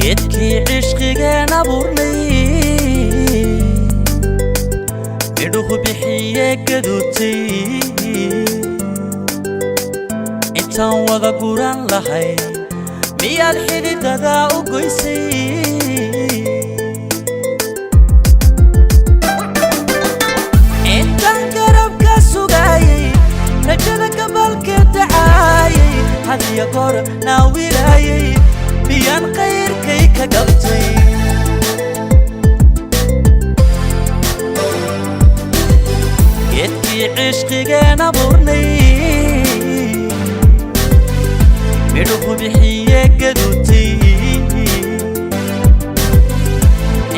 geedkii cishqigeen abuurnay midhuhu bixiye gaduutay intaan wada guran lahay miyaad xididada u goysay intaan garabka sugayay rajada gabalka dacaayay hadiya goor naawilayay miyaan qayrkay ka gabtay geedkii cishqigeen abuurnay midhuhu bixiye gaduutay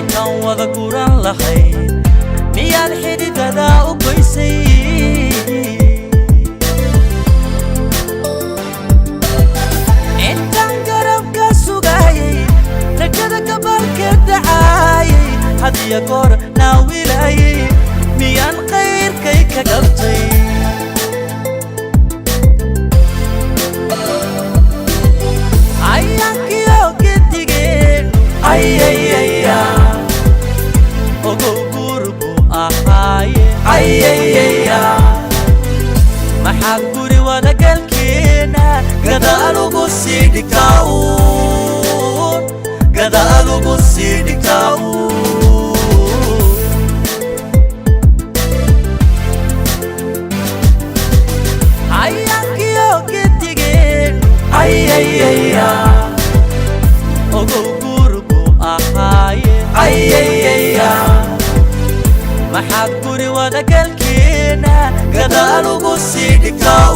intaan wada guran lahay miyaad xididada u goysay intaan garabka sugayay rajada gabalka dacaayay hadiya goor naawilayay miyaan qayrkay ka gabtay ayaankiyo gedigeen ayayaa ogow gurgu ahaaye ayayaa maxaa guri wadagalkeena gadaal ugu sii dhigtaa gadaal ugu sii dhigtaa ayaankiyo gedigeen ayayaa ogow gurgu ahaaye ayayaa maxaa guri wadagalkeena gadaal ugu sii dhigtaa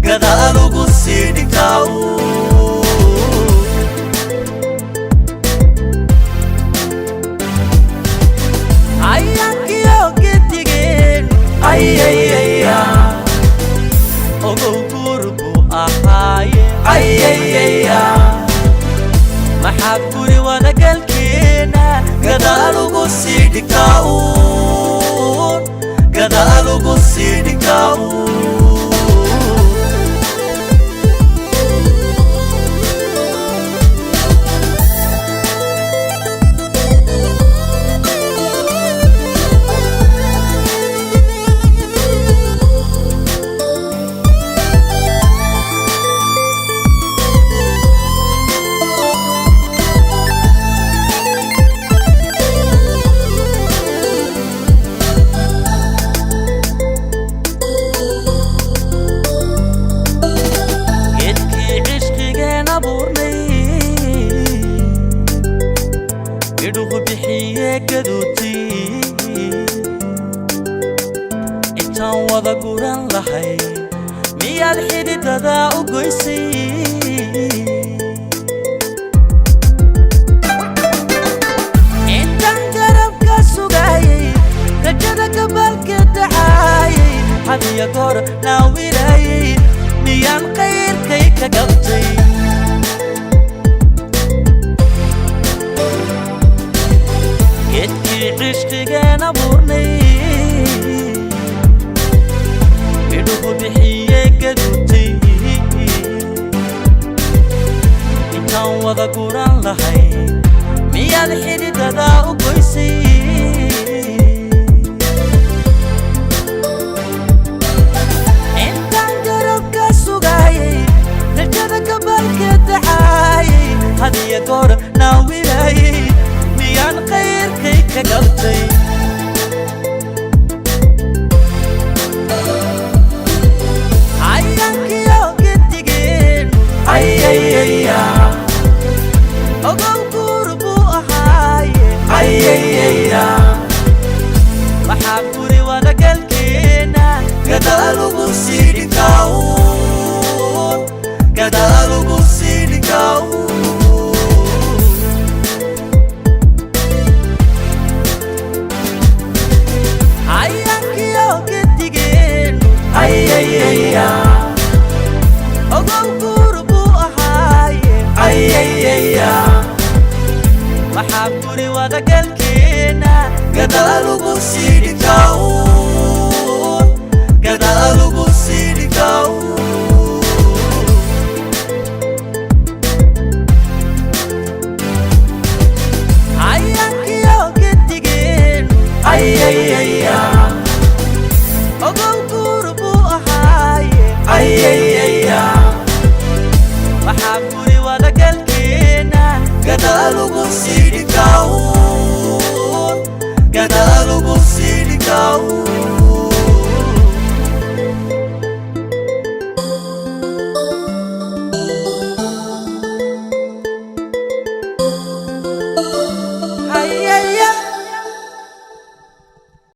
gadaal ugu sii dhigtaa ayaankiyo gedigeen ayayaa ogow gurgu ahaaye ayayaa maxaa guri wadagalkeena gadaal ugu sii dhigtaa gadaal ugu sii dhigtaa midhuhu bixiye gaduutay intaan wada guran lahay miyaad xididada u goysay intaan garabka sugayay rajada gabalka dacaayay hadiya goor naawilayay miyaan qayrkay ka gabtay geedkii cishqigeen abuurnay midhuhu bixiye gaduutay intaan wada guran lahay miyaad xididada u goysay intaan garabka sugayay rajada gabalka dacaayay hadiya goor naawilayay miyaan qayrkay ka gabtay ayaankiyo gedigeen ayayaa ogow gurgu ahaaye ayayaa maxaa guri wadagalkeena gadaal ugu sii dhigtaa gadaal ugu sii dhigtaa ayaankiyo gedigeen ayayaa ogow gurgu ahaaye ayayaa maxaa guri wadagalkeena gadaal ugu sii dhigtaa gadaal ugu sii dhigtaa sidi kau, gadalugu sidi kau.